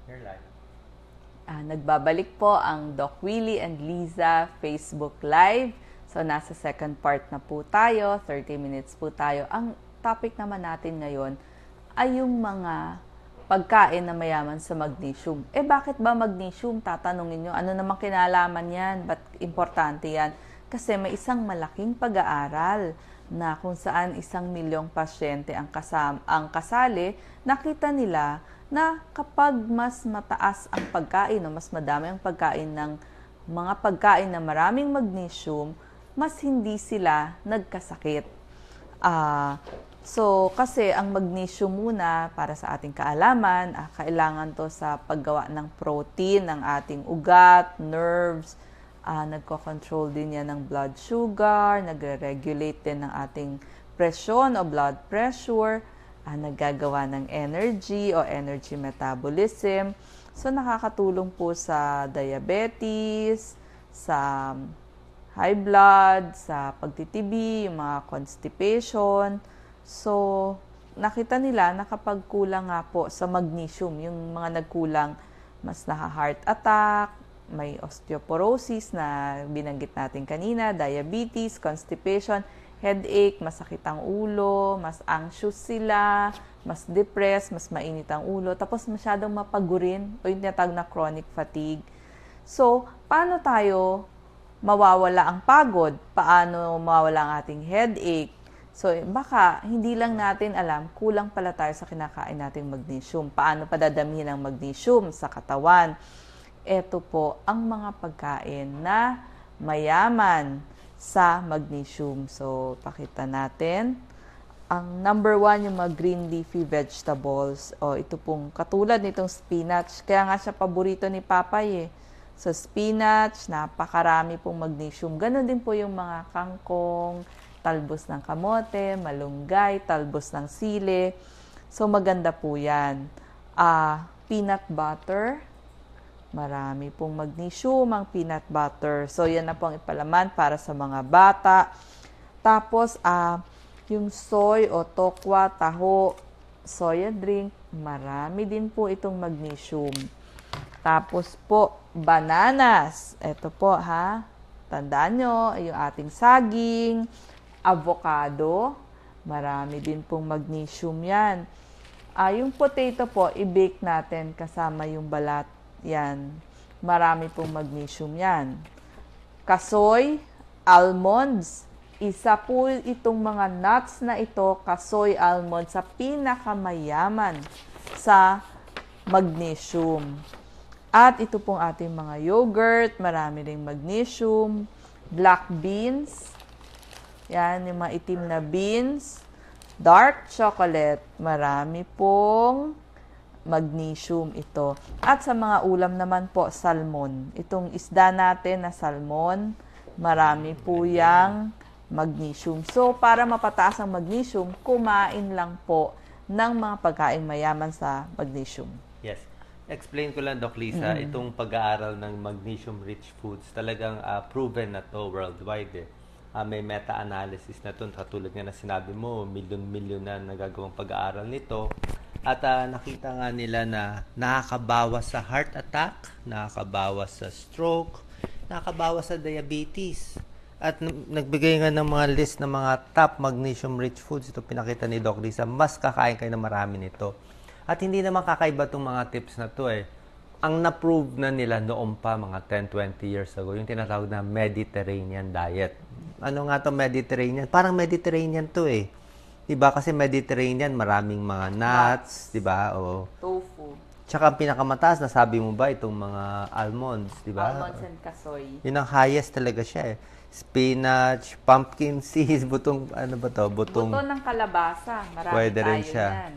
You're live. Nagbabalik po ang Doc Willie and Liza Facebook Live. So, nasa second part na po tayo. 30 minutes po tayo. Ang topic naman natin ngayon ay yung mga pagkain na mayaman sa magnesium. Bakit ba magnesium? Tatanungin nyo, ano namang kinalaman yan? Ba't importante yan? Kasi may isang malaking pag-aaral na kung saan 1,000,000 pasyente ang kasali, nakita nila na kapag mas mataas ang pagkain o mas madami ang pagkain ng mga pagkain na maraming magnesium, mas hindi sila nagkasakit. So, kasi ang magnesium muna, para sa ating kaalaman, kailangan to sa paggawa ng protein ng ating ugat, nerves, nagko-control din yan ng blood sugar, nagre-regulate din ng ating presyon o blood pressure, naggagawa ng energy o energy metabolism. So, nakakatulong po sa diabetes, sa high blood, sa pagtitibi, yung mga constipation. So, nakita nila na kapag kulang nga po sa magnesium, yung mga nagkulang, mas naka-heart attack, may osteoporosis na binanggit natin kanina, diabetes, constipation, headache, masakit ang ulo, mas anxious sila, mas depressed, mas mainit ang ulo, tapos masyadong mapagurin o yung tinatawag na chronic fatigue. So, paano tayo mawawala ang pagod? Paano mawawala ang ating headache? So, baka hindi lang natin alam, kulang pala tayo sa kinakain nating magnesium. Paano padadamihin ang magnesium sa katawan? Ito po ang mga pagkain na mayaman sa magnesium. So, pakita natin. Ang number 1, yung mga green leafy vegetables. Ito pong katulad nitong spinach. Kaya nga siya paborito ni Papay eh. So, spinach, napakarami pong magnesium. Ganon din po yung mga kangkong, talbos ng kamote, malunggay, talbos ng sili. So, maganda po yan. Peanut butter. Marami pong magnesium ang peanut butter. So, yan na po ang ipalaman para sa mga bata. Tapos, yung soy o tokwa, taho, soya drink, marami din po itong magnesium. Tapos po, bananas. Ito po ha. Tandaan nyo, yung ating saging, avocado, marami din pong magnesium yan. Yung potato po, i-bake natin kasama yung balat. Yan. Marami pong magnesium yan. Kasoy, almonds. Isa po itong mga nuts na ito, kasoy, almonds, sa pinakamayaman sa magnesium. At ito pong ating mga yogurt, marami ring magnesium. Black beans. Yan, yung mga itim na beans. Dark chocolate, marami pong magnesium ito. At sa mga ulam naman po, salmon. Itong isda natin na salmon, marami po yang magnesium. So, para mapataas ang magnesium, kumain lang po ng mga pagkain mayaman sa magnesium. Yes. Explain ko lang, Doc Lisa, itong pag-aaral ng magnesium-rich foods, talagang proven na to worldwide eh. May meta-analysis na to, katulad nga na sinabi mo, milyon-milyon na nagagawang pag-aaral nito. At nakita nga nila na nakakabawas sa heart attack, nakakabawas sa stroke, nakakabawas sa diabetes. At nagbigay nga ng mga list ng mga top magnesium-rich foods. Ito pinakita ni Doc Lisa, mas kakain kayo ng marami nito. At hindi naman kakaiba itong mga tips na to eh. Ang na-prove na nila noon pa, mga 10-20 years ago, yung tinatawag na Mediterranean diet. Ano nga to Mediterranean? Parang Mediterranean to eh. Diba? Kasi Mediterranean, maraming mga nuts, diba? O tofu. Tsaka ang pinakamataas, nasabi mo ba, itong mga almonds, diba? Almonds and kasoy. Yun ang highest talaga siya eh. Spinach, pumpkin seeds, butong, ano ba to? Buto ng kalabasa. Marami Pwede tayo rin siya. yan.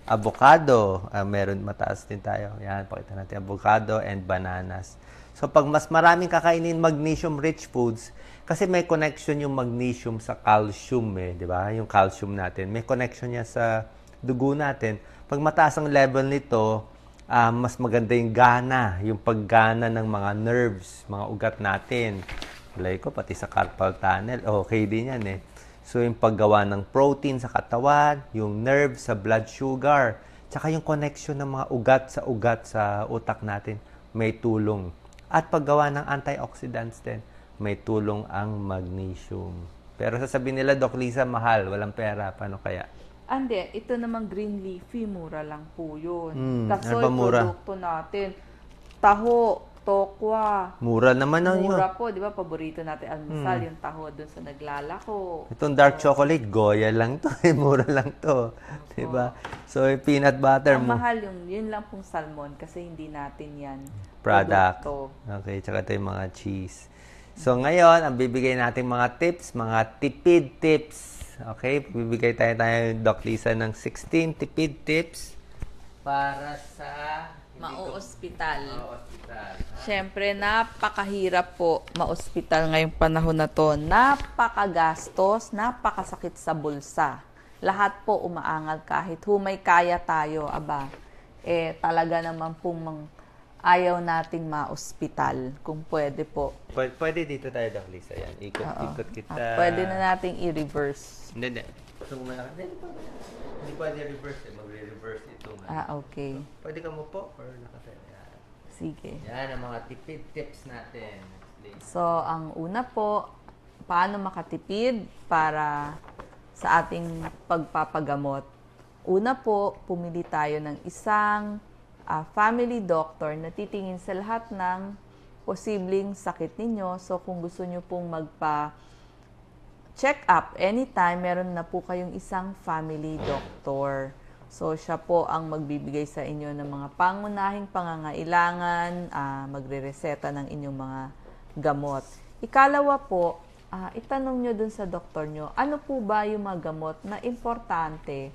Avocado, meron mataas din tayo. Yan, pakita natin avocado and bananas. So, pag mas maraming kakainin magnesium-rich foods, kasi may connection yung magnesium sa calcium eh, di ba? Yung calcium natin. May connection niya sa dugo natin. Pag mataas ang level nito, mas maganda yung gana, yung paggana ng mga nerves, mga ugat natin. Malay ko, pati sa carpal tunnel, okay din yan eh. So, yung paggawa ng protein sa katawan, yung nerve sa blood sugar, Tsaka yung connection ng mga ugat sa utak natin, may tulong. At paggawa ng antioxidants din, may tulong ang magnesium. Pero sasabihin nila, Doc Lisa, mahal, walang pera. Paano kaya? Ande, ito namang green leafy, mura lang po yun. ano Kasoy, ba mura? produkto natin. Taho, tokwa. Mura naman na yun. Mura po, di ba? Paborito natin almusal, yung taho dun sa naglalako. Itong dark chocolate, Goya lang to. Mura lang to. Diba? So, yung peanut butter Ang mo. mahal yun lang pong salmon kasi hindi natin yan Product. produkto. Okay, tsaka ito yung mga cheese. So, ngayon, ang bibigay natin mga tips, mga tipid tips. Okay? Bibigay tayo Doc Lisa, ng 16 tipid tips para sa Mao-ospital. Mao-ospital. Siyempre, napakahirap po ma-ospital ngayong panahon na to. Napakagastos, napakasakit sa bulsa. Lahat po umaangal kahit humay kaya tayo, aba. Talaga naman pong ayaw nating ma-ospital kung pwede po. Pwede dito tayo, Doc Lisa. Yan. Ikot kita. Pwede na nating i-reverse. Hindi. Hindi pwede reverse eh. Magre-reverse ito. Okay. Pwede ka mo po or nakatayo. Yan. Sige. Yan ang mga tipid tips natin. So, ang una po, paano makatipid para sa ating pagpapagamot. Una po, pumili tayo ng isang family doctor na titingin sa lahat ng posibleng sakit ninyo. So, kung gusto nyo pong magpa-check up anytime, meron na po kayong isang family doctor. So, siya po ang magbibigay sa inyo ng mga pangunahing pangangailangan, magre-reseta ng inyong mga gamot. Ikalawa po, itanong nyo dun sa doktor nyo, ano po ba yung mga gamot na importante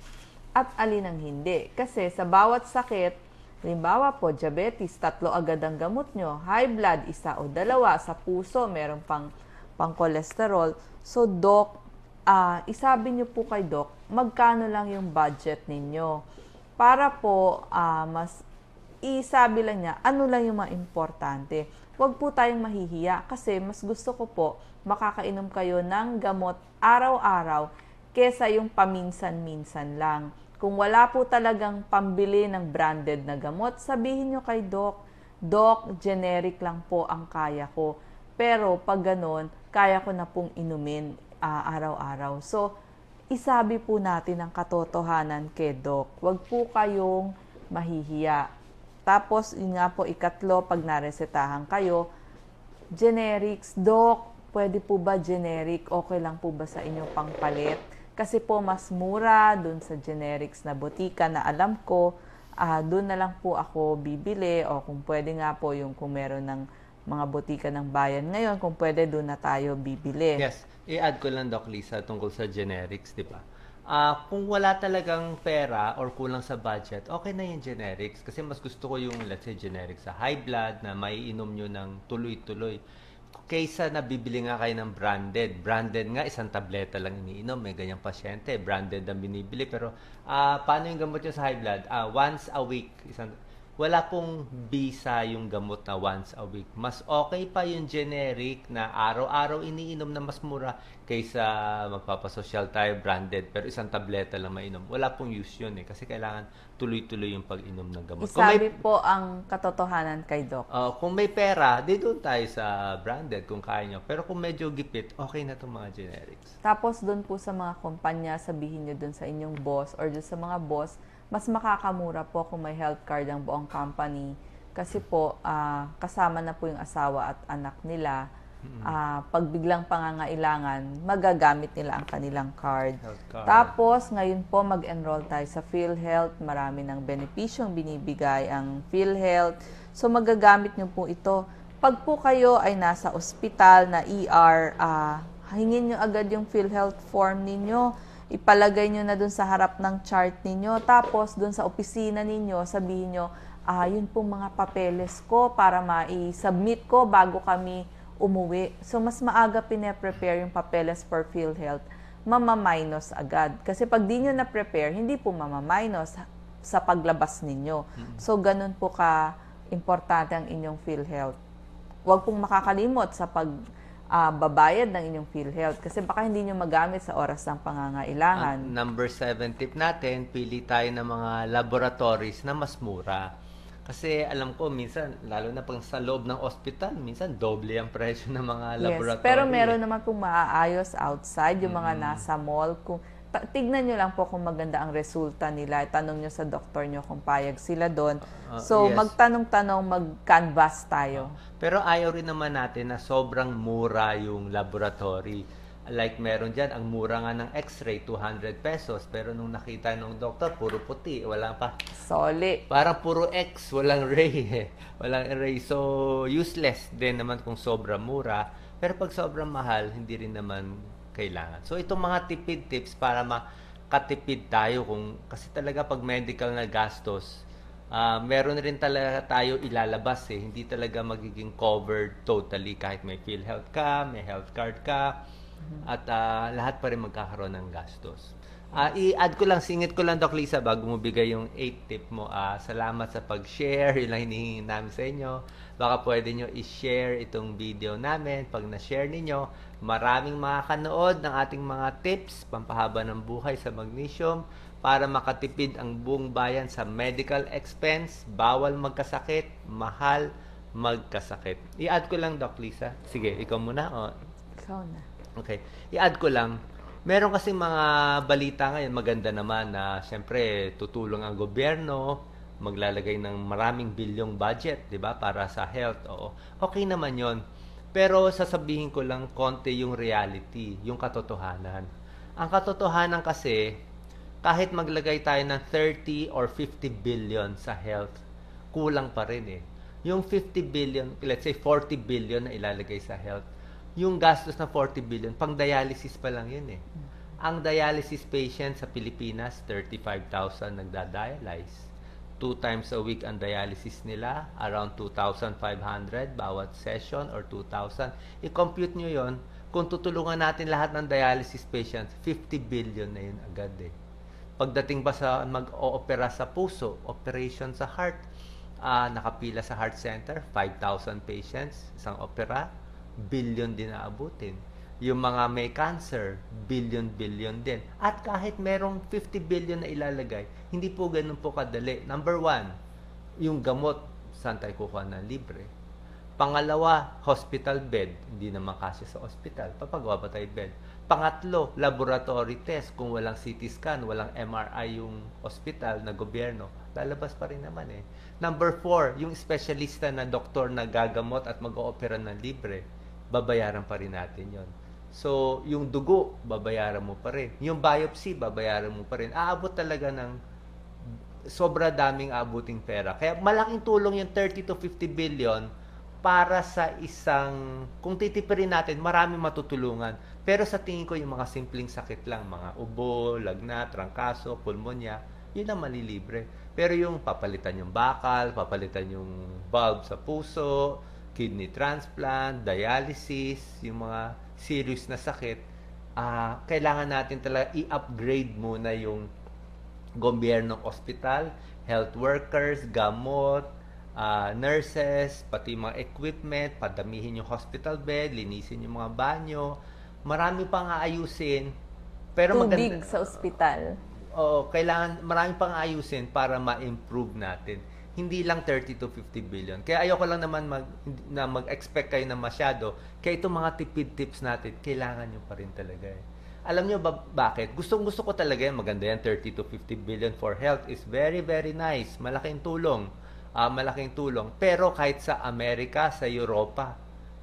at alin ang hindi? Kasi sa bawat sakit, halimbawa po, diabetes, 3 agad ang gamot nyo. High blood, 1 o 2. Sa puso, meron pang cholesterol. So, Doc, isabi nyo po kay Doc, magkano lang yung budget ninyo? Para po, mas isabi lang niya, ano lang yung mga importante. Huwag po tayong mahihiya kasi mas gusto ko po makakainom kayo ng gamot araw-araw kesa yung paminsan-minsan lang. Kung wala po talagang pambili ng branded na gamot, sabihin nyo kay Doc, Doc, generic lang po ang kaya ko. Pero pag ganun, kaya ko na pong inumin araw-araw. So, isabi po natin ang katotohanan kay Doc. Huwag po kayong mahihiya. Tapos, yun nga po, ikatlo, pag naresetahan kayo, generics. Doc, pwede po ba generic? Okay lang po ba sa inyong pangpalit? Kasi po mas mura dun sa generics na botika na alam ko, dun na lang po ako bibili o kung pwede nga po yung kung meron ng mga botika ng bayan ngayon, kung pwede dun na tayo bibili. Yes. I-add ko lang, Doc Lisa, tungkol sa generics, di ba? Kung wala talagang pera or kulang sa budget, okay na yung generics. Kasi mas gusto ko yung, let's say, generics sa high blood na maiinom nyo ng tuloy-tuloy. Kaysa nabibili nga kayo ng branded. Branded nga, isang tableta lang iniinom. May ganyang pasyente, branded ang binibili. Pero paano yung gamot nyo sa high blood? Once a week. Wala pong bisa yung gamot na once a week. Mas okay pa yung generic na araw-araw iniinom na mas mura kaysa magpapasosyal tayo branded pero isang tableta lang mainom. Wala pong use yun eh kasi kailangan tuloy-tuloy yung pag-inom ng gamot. Isabi po ang katotohanan kay Doc. Kung may pera, di doon tayo sa branded kung kaya nyo. Pero kung medyo gipit, okay na itong mga generics. Tapos doon po sa mga kumpanya, sabihin nyo doon sa inyong boss or doon sa mga boss, mas makakamura po kung may health card ang buong company. Kasi po, kasama na po yung asawa at anak nila. Pag biglang pangangailangan, magagamit nila ang kanilang card. Tapos, ngayon po, mag-enroll tayo sa PhilHealth. Marami ng benepisyong binibigay ang PhilHealth. So, magagamit nyo po ito. Pag po kayo ay nasa ospital na ER, hingin nyo agad yung PhilHealth form ninyo. Ipalagay nyo na dun sa harap ng chart ninyo. Tapos, dun sa opisina ninyo, sabihin nyo, yun pong mga papeles ko para ma-submit ko bago kami umuwi. So, mas maaga pine-prepare yung papeles for PhilHealth, mamaminus agad. Kasi pag di nyo na-prepare, hindi po mamaminus sa paglabas ninyo. So, ganun po ka-importante ang inyong PhilHealth. Huwag pong makakalimot sa babayad ng inyong PhilHealth kasi baka hindi nyo magamit sa oras ng pangangailangan. Number 7 tip natin, pili tayo ng mga laboratories na mas mura. Kasi alam ko, minsan, lalo na pang sa loob ng ospital, minsan doble ang presyo ng mga laboratory. Yes, pero meron naman pong maaayos outside, yung mga nasa mall. Tignan nyo lang po kung maganda ang resulta nila. Tanong nyo sa doktor nyo kung payag sila doon. So, yes. Magtanong-tanong, mag-canvas tayo. Pero ayaw rin naman natin na sobrang mura yung laboratory. Like meron dyan, ang mura nga ng x-ray, 200 pesos. Pero nung nakita ng doktor, puro puti. Wala pa. Solid. Parang puro X, walang ray. Walang ray. So, useless din naman kung sobrang mura. Pero pag sobrang mahal, hindi rin naman kailangan. So, itong mga tipid tips para makatipid tayo. Kasi talaga pag medical na gastos, meron rin talaga tayo ilalabas eh. Hindi talaga magiging covered totally kahit may PhilHealth ka, may health card ka. At lahat pa rin magkakaroon ng gastos. I-add ko lang, singit ko lang, Doc Lisa, bago mo bigay yung 8 tip mo. Salamat sa pag-share. Yun lang hinihingi namin sa inyo. Baka pwede nyo i-share itong video namin. Pag na-share ninyo, maraming makakanood ng ating mga tips, pampahaba ng buhay sa magnesium, para makatipid ang buong bayan sa medical expense. Bawal magkasakit, mahal magkasakit. I-add ko lang, Doc Lisa. Sige, ikaw muna. Ikaw na. Okay. I-add ko lang, meron kasing mga balita ngayon, maganda naman na siyempre tutulong ang gobyerno, maglalagay ng maraming bilyong budget, di ba, para sa health. Oo. Okay naman yon. Pero sasabihin ko lang konti yung reality, yung katotohanan. Ang katotohanan kasi, kahit maglagay tayo ng 30 or 50 billion sa health, kulang pa rin eh. Yung 50 billion, let's say 40 billion na ilalagay sa health, yung gastos na 40 billion, pang dialysis pa lang yun eh. Ang dialysis patient sa Pilipinas, 35,000 nagda-dialyze. 2 times a week ang dialysis nila, around 2,500 bawat session or 2,000. I-compute nyo yon, kung tutulungan natin lahat ng dialysis patients, 50 billion na yun agad eh. Pagdating ba sa mag-o-opera sa puso, operation sa heart, nakapila sa heart center, 5,000 patients, isang opera, billion din naabutin. Yung mga may cancer, billion din. At kahit merong 50 billion na ilalagay, hindi po ganun po kadali. Number 1, yung gamot, saan tayo kukuha ng libre? Pangalawa, hospital bed. Hindi naman kasi sa hospital. Papagawa pa tayo bed. Pangatlo, laboratory test. Kung walang CT scan, walang MRI yung hospital na gobyerno, lalabas pa rin naman eh. Number 4, yung specialista na doktor na gagamot at mag-oopera ng libre, babayaran pa rin natin yon. So, yung dugo, babayaran mo pa rin. Yung biopsy, babayaran mo pa rin. Aabot talaga ng sobra daming abuting pera. Kaya malaking tulong yung 30 to 50 billion para sa isang, kung titipirin natin, marami matutulungan. Pero sa tingin ko, yung mga simpleng sakit lang, mga ubo, lagnat, trangkaso, pulmonya, yun ang malilibre. Pero yung papalitan yung bakal, papalitan yung bulb sa puso, kidney transplant, dialysis, yung mga serious na sakit, kailangan natin talaga i-upgrade muna yung gobyernong ospital, health workers, gamot, nurses, pati mga equipment, padamihin yung hospital bed, linisin yung mga banyo, marami pang aayusin. Pero Tubig sa ospital. Kailangan marami pang aayusin para ma-improve natin. Hindi lang 30 to 50 billion. Kaya ayoko lang naman mag-expect kayo na masyado. Kaya itong mga tipid tips natin, kailangan nyo pa rin talaga eh. Alam nyo ba bakit? Gusto ko talaga yan. Maganda yan, 30 to 50 billion for health is very, very nice. Malaking tulong. Malaking tulong. Pero kahit sa Amerika, sa Europa,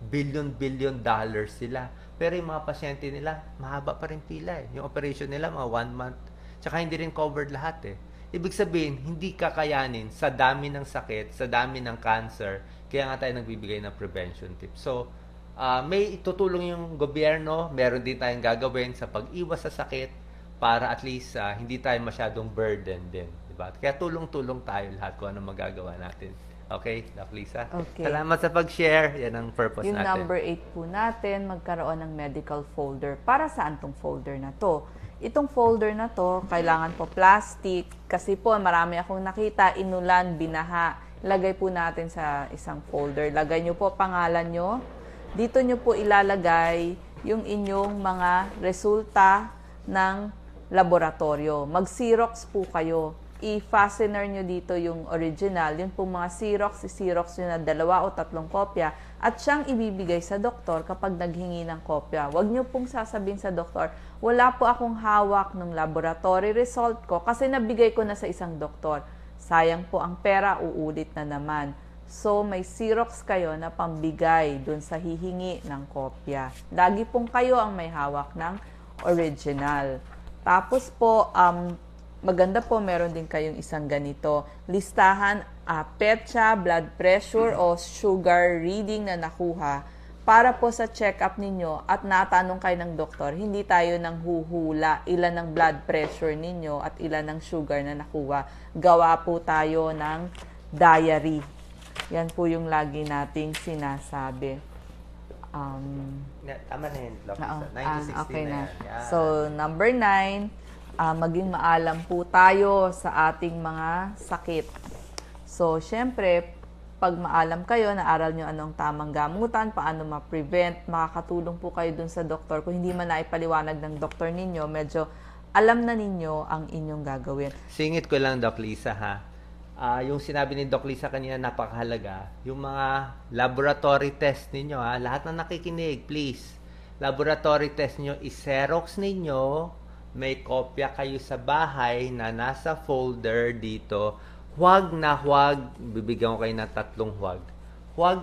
billion dollars sila. Pero yung mga pasyente nila, mahaba pa rin pila eh. Yung operation nila, mga 1 month. Tsaka hindi rin covered lahat eh. Ibig sabihin, hindi kakayanin sa dami ng sakit, sa dami ng cancer, kaya nga tayo nagbibigay ng prevention tips. So, may itutulong yung gobyerno, meron din tayong gagawin sa pag-iwas sa sakit para at least hindi tayo masyadong burden din. Diba? Kaya tulong-tulong tayo lahat kung ano magagawa natin. Okay, Doc Lisa? Okay. Salamat sa pag-share. Yan ang purpose yung natin. Yung number 8 po natin, magkaroon ng medical folder. Para saan tong folder na to? Itong folder na to, kailangan po plastic. Kasi po, marami akong nakita, inulan, binaha. Lagay po natin sa isang folder. Lagay nyo po pangalan nyo, dito nyo po ilalagay yung inyong mga resulta ng laboratorio. Mag-Xerox po kayo. I-fastener nyo dito yung original. Yun po mga Xerox, i-Xerox nyo na 2 o 3 kopya at siyang ibibigay sa doktor kapag naghingi ng kopya. Huwag nyo pong sasabihin sa doktor, wala po akong hawak ng laboratory result ko kasi nabigay ko na sa isang doktor. Sayang po ang pera, uulit na naman. So, may Xerox kayo na pambigay dun sa hihingi ng kopya. Lagi pong kayo ang may hawak ng original. Tapos po, maganda po meron din kayong isang ganito. Listahan, petsa, blood pressure o sugar reading na nakuha para po sa check-up ninyo at natanong kayo ng doktor. Hindi tayo nang huhula ilan ang blood pressure ninyo at ilan ang sugar na nakuha. Gawa po tayo ng diary. Yan po yung lagi nating sinasabi. Tama na yun, Doc Lisa. 9 to 16 okay na na. yan. Yeah. So, number 9, maging maalam po tayo sa ating mga sakit. So, syempre, pag maalam kayo, naaral nyo anong tamang gamutan, paano ma-prevent, makakatulong po kayo dun sa doktor. Kung hindi man naipaliwanag ng doktor ninyo, medyo alam na ninyo ang inyong gagawin. Singit ko lang, Doc Lisa, ha? Yung sinabi ni Doc Lisa kanina, napakahalaga. Yung mga laboratory test ninyo, ha? Lahat na nakikinig, please. Laboratory test ninyo, i-Xerox ninyo. May kopya kayo sa bahay na nasa folder dito. Huwag na huwag, bibigyan ko kayo ng 3 huwag. Huwag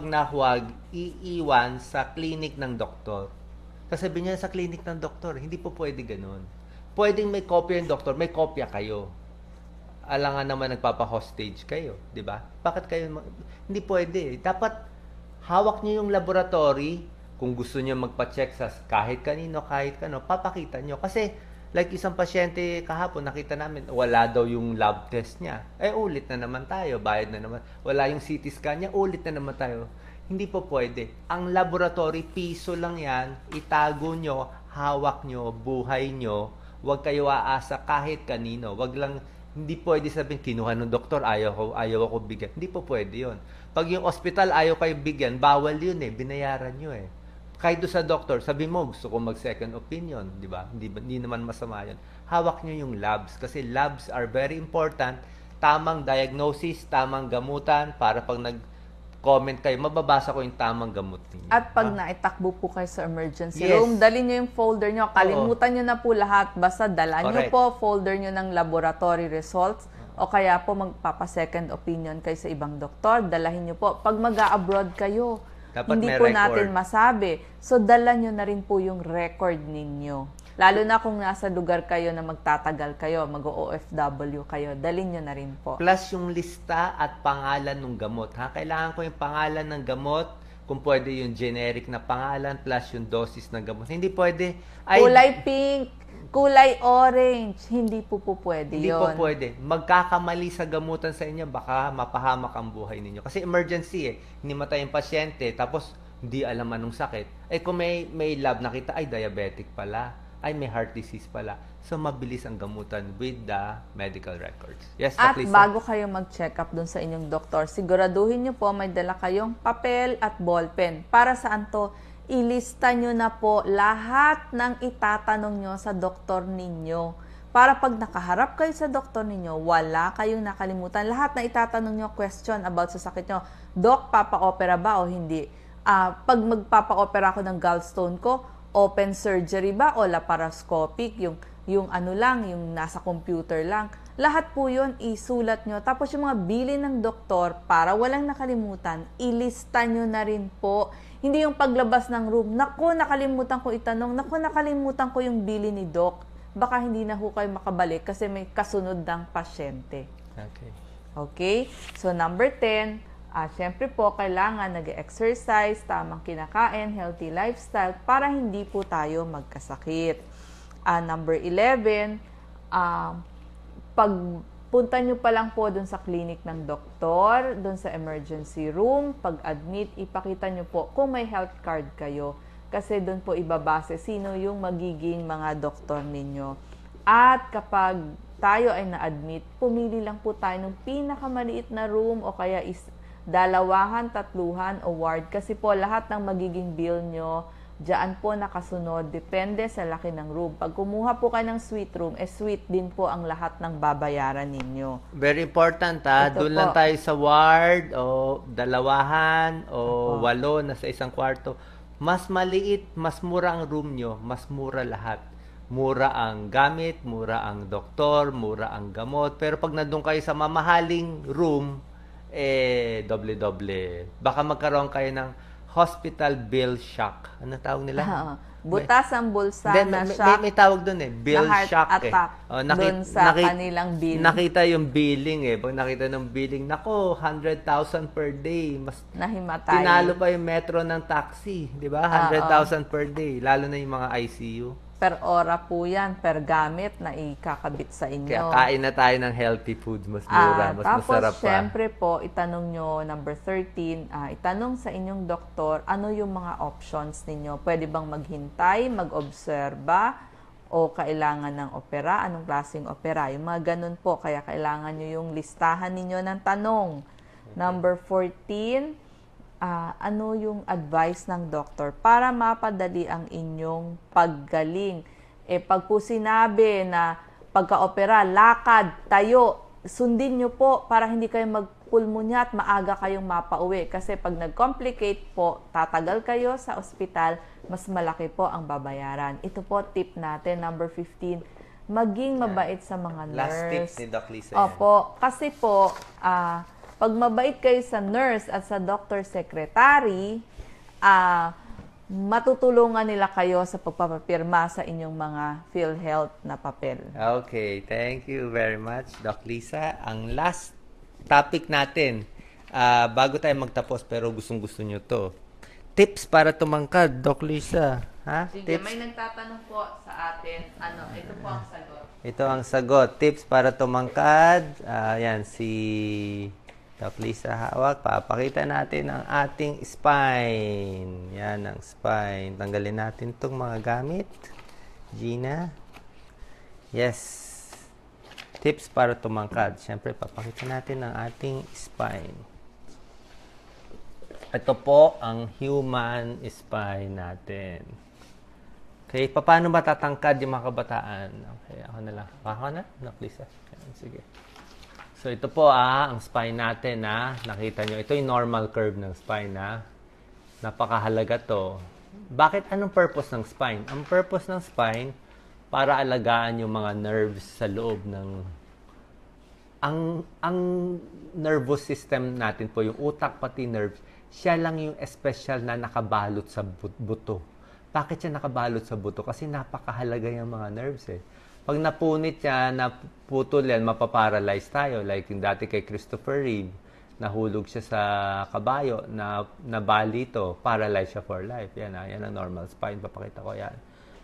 na huwag iiwan sa clinic ng doktor. Sasabihin niya sa clinic ng doktor, hindi po pwede ganun. Pwedeng may kopya yung doktor, may kopya kayo. Alangan naman nagpapa-hostage kayo, di ba? Bakit kayo hindi pwede. Dapat hawak niyo yung laboratory. Kung gusto niyo magpa-check sa kahit kanino, kahit kano, papakita niyo. Kasi like isang pasyente kahapon, nakita namin wala daw yung lab test niya. Ulit na naman tayo, bayad na naman. Wala yung CT scan niya, ulit na naman tayo. Hindi po pwede. Ang laboratory, piso lang yan. Itago nyo, hawak nyo, buhay nyo. Huwag kayo aasa kahit kanino. Huwag lang, hindi pwede sabihin, kinuha ng doktor, ayaw ako bigyan. Hindi po pwede yun. Pag yung hospital ayaw kayo bigyan, bawal yun binayaran nyo Kahit doon sa doktor, sabi mo, gusto ko mag-second opinion, di ba? Hindi naman masama yun. Hawak nyo yung labs, kasi labs are very important. Tamang diagnosis, tamang gamutan, para pag nag-comment kayo, mababasa ko yung tamang gamot ninyo. At pag naitakbo po kayo sa emergency room, dalhin nyo yung folder nyo. Kalimutan nyo na po lahat. Basta dala nyo po folder nyo ng laboratory results o kaya po magpapa-second opinion kayo sa ibang doktor. Dalahin nyo po. Pag mag-a-abroad kayo, dapat hindi may po record natin masabi. So, dala nyo na rin po yung record ninyo. Lalo na kung nasa lugar kayo na magtatagal kayo, mag-OFW kayo, dalhin nyo na rin po. Plus yung lista at pangalan ng gamot. Kailangan ko yung pangalan ng gamot, kung pwede yung generic na pangalan, plus yung dosis ng gamot. Hindi pwede. Kulay pink, kulay orange, hindi po pwede Hindi yun. po pwede. Magkakamali sa gamutan sa inyo, baka mapahamak ang buhay ninyo. Kasi emergency Hindi matay yung pasyente, tapos hindi alam anong sakit. Kung may lab nakita, ay diabetic pala. Ay may heart disease pala. So mabilis ang gamutan with the medical records. Yes, At Lisa? bago kayo mag-check up dun sa inyong doktor, siguraduhin nyo po may dala kayong papel at ballpen. Para saan to? Ilista nyo na po lahat ng itatanong nyo sa doktor ninyo. Para pag nakaharap kayo sa doktor ninyo, wala kayong nakalimutan. Lahat na itatanong nyo, question about sa sakit nyo. Doc, papa-opera ba o hindi? Pag magpapa-opera ako ng gallstone ko, open surgery ba o laparoscopic? Yung ano lang, yung nasa computer lang. Lahat po yun, isulat nyo. Tapos yung mga bilin ng doktor, para walang nakalimutan, ilista nyo na rin po. Hindi yung paglabas ng room, naku, nakalimutan ko itanong, naku, nakalimutan ko yung bilin ni doc. Baka hindi na ho kayo makabalik kasi may kasunod ng pasyente. Okay? So, number 10, syempre po, kailangan nag-exercise, tamang kinakain, healthy lifestyle para hindi po tayo magkasakit. Number 11, pagpunta nyo pa lang po dun sa clinic ng doktor, dun sa emergency room, pag-admit, ipakita nyo po kung may health card kayo. Kasi dun po ibabase sino yung magiging mga doktor ninyo. At kapag tayo ay na-admit, pumili lang po tayo ng pinakamaliit na room o kaya dalawahan, tatluhan o ward. Kasi po lahat ng magiging bill nyo, diyan po nakasunod. Depende sa laki ng room. Pag kumuha po kayo ng suite room, suite din po ang lahat ng babayaran ninyo. Very important ha. Ito Doon po. lang tayo sa ward o dalawahan o Opo. 8 na sa isang kwarto. Mas maliit, mas mura ang room nyo, mas mura lahat. Mura ang gamit, mura ang doktor, mura ang gamot. Pero pag nandun kayo sa mamahaling room, doble-doble. Baka magkaroon kayo ng hospital bill shock. Ano tawag nila? Butas ang bulsa Then, na may, shock, may tawag doon bill na heart shock attack dun sa kanilang bill. Nakita yung billing Pag nakita ng billing, nako, 100,000 per day. Mas nahimatay. tinalo pa yung metro ng taxi, di ba? 100,000 per day, lalo na yung mga ICU. Per ora po yan, per gamit na ikakabit sa inyo. Kaya kain na tayo ng healthy foods, mas mura, mas Tapos, masarap pa. syempre po, itanong nyo, number 13, itanong sa inyong doktor, ano yung mga options ninyo? Pwede bang maghintay, mag-obserba, o kailangan ng opera? Anong klaseng opera? Yung mga ganun po, kaya kailangan nyo yung listahan ninyo ng tanong. Okay. Number 14, ano yung advice ng doktor para mapadali ang inyong paggaling. Pag po sinabi na pagka-opera, lakad, tayo, sundin nyo po para hindi kayo magpulmonya at maaga kayong mapauwi. Kasi pag nag-complicate po, tatagal kayo sa ospital, mas malaki po ang babayaran. Ito po tip natin, number 15, maging mabait sa mga nurse. Last tip ni Doc Lisa. Opo, kasi po, pag mabait kayo sa nurse at sa doctor secretary, matutulungan nila kayo sa pagpapapirma sa inyong mga PhilHealth na papel. Okay, thank you very much, Doc Lisa. Ang last topic natin, bago tayo magtapos, pero gustong-gusto nyo to. Tips para tumangkad, Doc Lisa. Ha? Sige, Tips? may nagtatanong po sa atin. Ito po ang sagot. Ito ang sagot. Tips para tumangkad. Yan, si Doc Lisa hawak. Papakita natin ang ating spine. Yan ang spine. Tanggalin natin itong mga gamit. Gina. Yes. Tips para tumangkad. Siyempre, papakita natin ang ating spine. Ito po ang human spine natin. Okay, paano ba tatangkad yung mga kabataan? Okay, ako na lang. Ako na? Doc Lisa. Sige. So, ito po ang spine natin nakita nyo. Ito yung normal curve ng spine napakahalaga to. Bakit? Anong purpose ng spine? Ang purpose ng spine, para alagaan yung mga nerves sa loob ng... Ang nervous system natin po, yung utak pati nerves, siya lang yung special na nakabalot sa buto. Bakit siya nakabalot sa buto? Kasi napakahalaga yung mga nerves Pag napunit siya, naputol yan, mapaparalyze tayo. Like yung dati kay Christopher Reeve, nahulog siya sa kabayo, nabali ito, paralyzed siya for life. Yan ang normal spine. Papakita ko yan.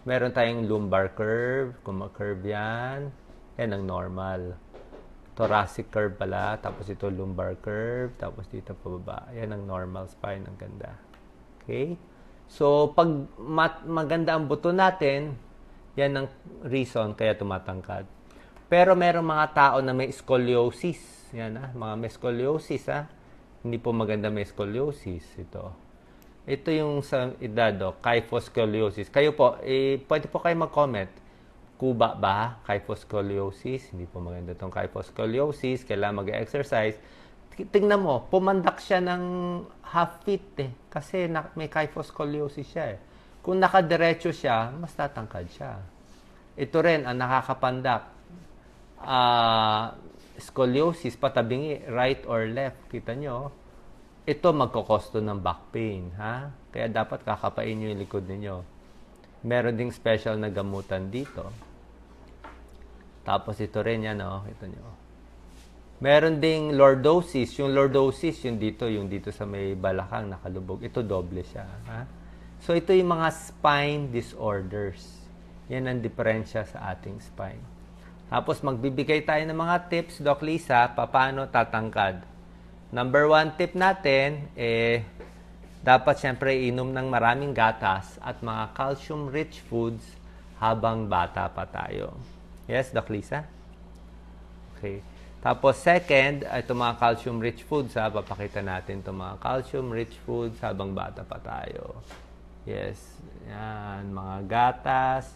Meron tayong lumbar curve, curve yan. Yan ang normal. Thoracic curve pala, tapos ito lumbar curve, tapos dito pababa. Yan ang normal spine. Ang ganda. Okay? So, pag maganda ang buto natin, yan ang reason kaya tumatangkad. Pero merong mga tao na may scoliosis. Yan mga may scoliosis Hindi po maganda may scoliosis. Ito yung sa edad, kyphoscoliosis. Kayo po, pwede po kayo mag-comment. Kuba ba? Kyphoscoliosis. Hindi po maganda itong kyphoscoliosis. Kailangan mag-exercise. Tingnan mo, pumandak siya ng half feet Kasi may kyphoscoliosis siya Kung nakadiretso siya, mas tatangkad siya. Ito rin ang nakakapandak. Scoliosis, patabingi, right or left. Kita nyo, ito magkokosto ng back pain. Kaya dapat kakapain nyo yung likod ninyo. Meron ding special na gamutan dito. Tapos ito rin yan, kita nyo. Meron ding lordosis. Yung lordosis, yung dito sa may balakang nakalubog. Ito doble siya. So, ito yung mga spine disorders. Yan ang diferensya sa ating spine. Tapos, magbibigay tayo ng mga tips, Doc Lisa, paano tatangkad. Number 1 tip natin, dapat siyempre inom ng maraming gatas at mga calcium-rich foods habang bata pa tayo. Yes, Doc Lisa? Okay. Tapos second, itong mga calcium-rich foods, papakita natin itong mga calcium-rich foods habang bata pa tayo. Yes, yan, mga gatas,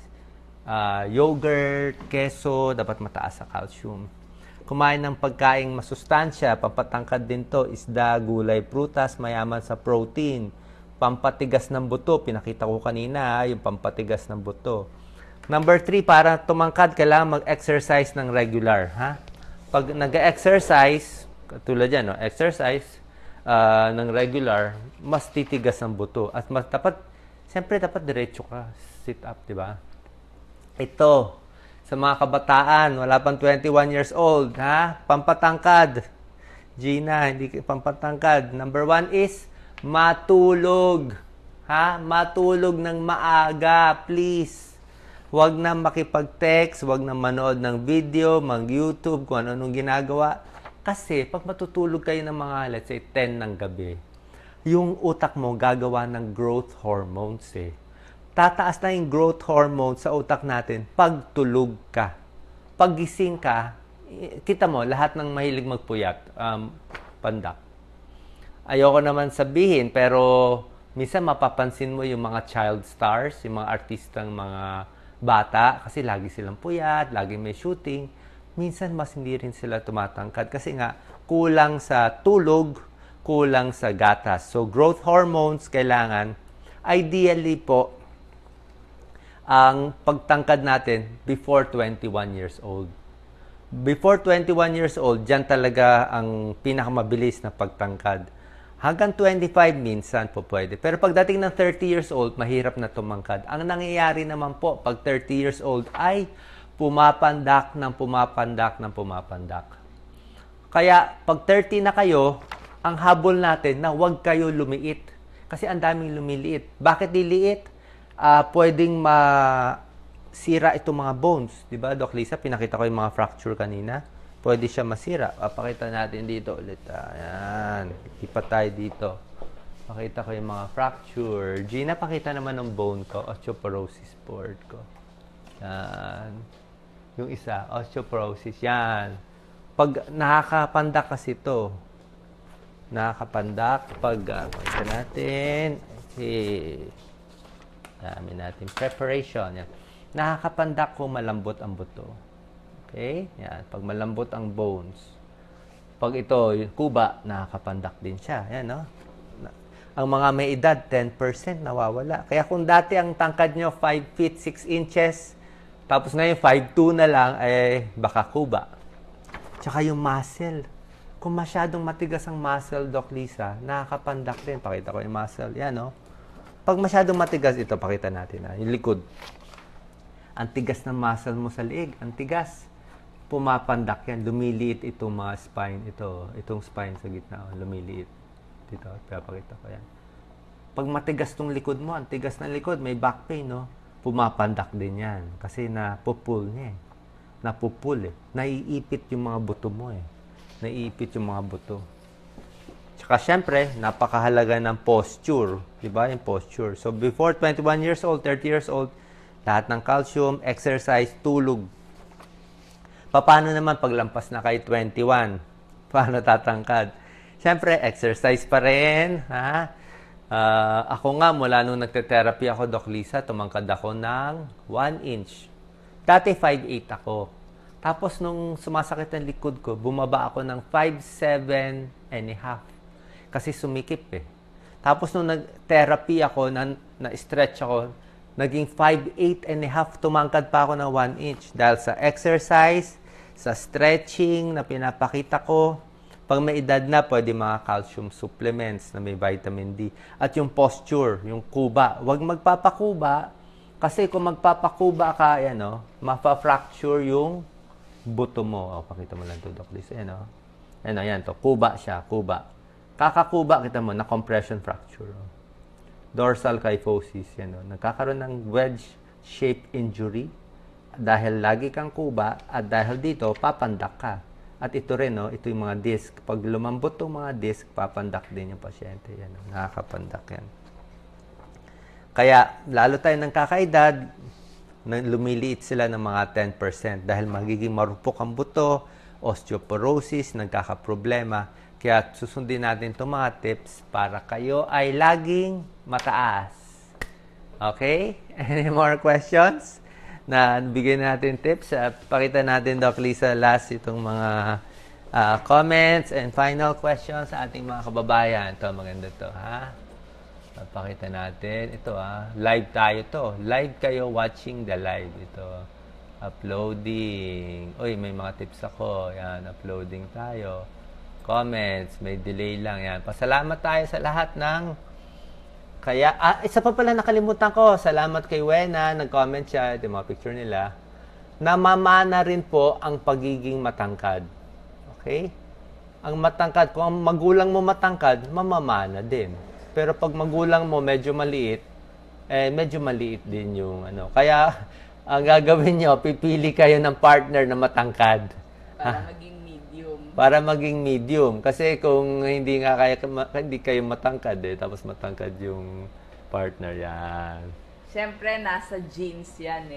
yogurt, keso, dapat mataas sa calcium. Kumain ng pagkaing masustansya, pampatangkad din to, isda, gulay, prutas, mayaman sa protein. Pampatigas ng buto, pinakita ko kanina, yung pampatigas ng buto. Number 3, para tumangkad, kailangan mag-exercise ng regular. Pag nag-exercise, tulad yan, no? Exercise ng regular, mas titigas ang buto. At siyempre dapat diretso ka, sit up, di ba? Ito, sa mga kabataan, wala pang 21 years old, pampatangkad. Gina, hindi pampatangkad. Number 1 is matulog. Matulog ng maaga, please. Huwag na makipag-text, huwag na manood ng video, mag-YouTube, kung ano-anong ginagawa. Kasi pag matutulog kayo ng mga, let's say, 10 ng gabi, yung utak mo gagawa ng growth hormones Tataas na yung growth hormones sa utak natin pag tulog ka. Pag gising ka, kita mo, lahat ng mahilig magpuyat, pandak. Ayoko naman sabihin, pero minsan mapapansin mo yung mga child stars, yung mga artistang mga bata, kasi lagi silang puyat, lagi may shooting. Minsan mas hindi rin sila tumatangkad kasi nga kulang sa tulog, kulang sa gatas. So growth hormones kailangan, ideally po, ang pagtangkad natin before 21 years old. Before 21 years old, dyan talaga ang pinakamabilis na pagtangkad. Hanggang 25 minsan po pwede. Pero pagdating ng 30 years old, mahirap na tumangkad. Ang nangyayari naman po pag 30 years old ay pumapandak. Kaya pag 30 na kayo, ang habol natin na huwag kayo lumiit. Kasi ang daming lumiliit. Bakit liliit? Pwedeng masira itong mga bones. Diba, Doc Lisa? Pinakita ko yung mga fracture kanina. Pwede siya masira. Pakita natin dito ulit. Ayan. Ipat tayo dito. Pakita ko yung mga fracture. Gina, pakita naman ng bone ko. Osteoporosis board ko. Yan. Yung isa, osteoporosis. Yan. Pag nakakapandak kasi ito. Nakakapandak. Pakita natin. Okay. Dami natin. Preparation. Yan. Nakakapandak kung malambot ang buto. Okay? Yan. Pag malambot ang bones. Pag ito, yung kuba, nakakapandak din siya. Yan, no? Ang mga may edad, 10% nawawala. Kaya kung dati ang tangkad nyo, 5 feet, 6 inches, tapos ngayon, 5'2" na lang, baka kuba. Tsaka yung muscle. Kung masyadong matigas ang muscle, Doc Lisa, nakakapandak din. Pakita ko yung muscle. Yan, no? Pag masyadong matigas, ito, pakita natin, yung likod. Ang tigas ng muscle mo sa liig, ang tigas. Pumapandak yan, lumiliit itong mga spine, itong spine sa gitna, lumiliit. Dito, pinapakita ko yan. Pag matigas tong likod mo, ang tigas ng likod, may back pain, no? Pumapandak din yan. Kasi napupul niya, napupul, naiipit yung mga buto mo, naiipit yung mga buto. Tsaka syempre, napakahalaga ng posture, di ba? Yung posture. So before 21 years old, 30 years old, lahat ng calcium, exercise, tulog. Paano naman paglampas na kay 21? Paano tatangkad? Siyempre, exercise pa rin. Ako nga, mula nung nagte-therapy ako, Doc Lisa, tumangkad ako ng 1 inch. Dati 5'8" ako. Tapos nung sumasakit ang likod ko, bumaba ako ng 5'7" and a half. Kasi sumikip Tapos nung nag-therapy ako, na-stretch ako, naging 5'8" and a half, tumangkad pa ako ng 1 inch. Dahil sa exercise, sa stretching na pinapakita ko, pag may edad na, pwede mga calcium supplements na may vitamin D. At yung posture, yung kuba. Huwag magpapakuba, kasi kung magpapakuba ka, mapa-fracture yung buto mo. Pakita mo lang ito, Doc Liz. Yan to. Kuba siya, kuba. Kakakuba, kita mo, na compression fracture. Dorsal kyphosis, nagkakaroon ng wedge-shaped injury dahil lagi kang kuba at dahil dito, papandak ka. At ito rin, ito yung mga disc. Pag lumambot itong mga disc, papandak din yung pasyente. Nakakapandak yan. Kaya, lalo tayo ng kakaedad, lumiliit sila ng mga 10% dahil magiging marupok ang buto, osteoporosis, nagkakaproblema. Kaya susundin natin itong mga tips para kayo ay laging mataas. Okay? Any more questions? Na bigyan natin tips. Pakita natin, Doc Lisa, last itong mga comments and final questions sa ating mga kababayan. Ito, maganda to, ha? Pakita natin. Ito, live tayo to. Live kayo watching the live. Ito, uploading. Uy, may mga tips ako. Yan, uploading tayo. Comments, may delay lang. Yan, pasalamat tayo sa lahat ng kaya, isa pa pala nakalimutan ko. Salamat kay Wena, nag-comment siya, ito mga picture nila. Namamana rin po ang pagiging matangkad. Okay? Ang matangkad, kung ang magulang mo matangkad, mamamana din. Pero pag magulang mo medyo maliit, medyo maliit din yung ano. Kaya, ang gagawin nyo, pipili kayo ng partner na matangkad. Para maging medium. Para maging medium. Kasi kung hindi nga hindi kayo matangkad tapos matangkad yung partner yan. Siyempre, nasa genes yan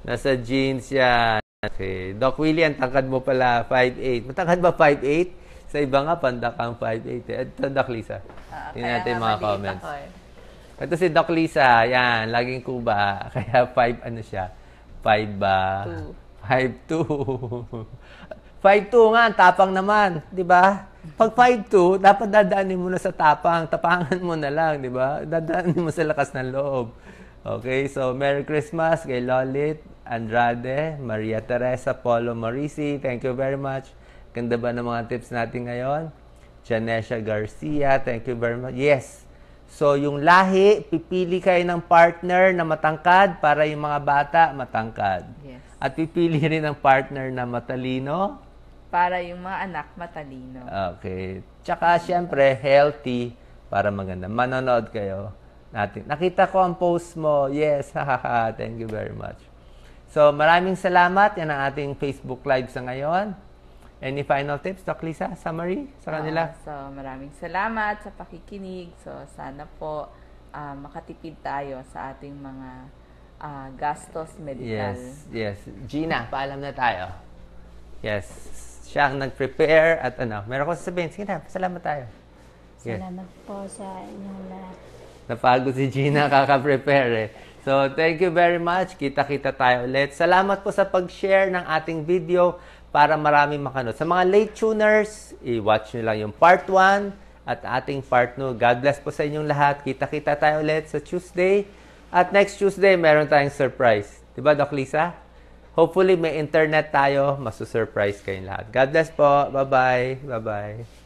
Nasa genes yan. Okay. Doc Willie, ang tangkad mo pala 5'8". Matangkad ba 5'8"? Sa iba nga, pandakang 5'8". Ito, Doc Lisa. Tingnan natin mga comments. Ito si Doc Lisa. Yan, laging kuba. Kaya 5, ano siya? 5'2". 5'2" nga, tapang naman, 'di ba? Pag 5'2", dapat dadaanin mo na sa tapang, tapangan mo na lang, 'di ba? Dadaanin mo sa lakas ng loob. Okay, so Merry Christmas kay Lolit Andrade, Maria Teresa Polo Marisi, thank you very much. Ganda ba ng mga tips natin ngayon? Janesha Garcia, thank you very much. Yes. So yung lahi, pipili kayo ng partner na matangkad para yung mga bata matangkad. Yes. At pipili rin ng partner na matalino para yung mga anak matalino. Okay. Tsaka, syempre, healthy para maganda. Manonood kayo natin. Nakita ko ang post mo. Yes, hahaha. Thank you very much. So, maraming salamat. Yan ang ating Facebook Live sa ngayon. Any final tips, Doc Lisa? Summary sa kanila? So, maraming salamat sa pakikinig. So, sana po makatipid tayo sa ating mga gastos medical. Yes. Gina, paalam na tayo. Yes. Siya ang nag-prepare at meron ko sasabihin. Sige na, salamat tayo. Yes. Salamat po sa inyong lahat. Napagod si Gina, kaka-prepare So, thank you very much. Kita-kita tayo ulit. Salamat po sa pag-share ng ating video para marami makanood. Sa mga late tuners, i-watch nyo lang yung part 1 at ating part 2. God bless po sa inyong lahat. Kita-kita tayo ulit sa Tuesday. At next Tuesday, meron tayong surprise. Diba, Doc Lisa? Hopefully, may internet tayo. Masu-surprise kayong lahat. God bless po. Bye-bye. Bye-bye.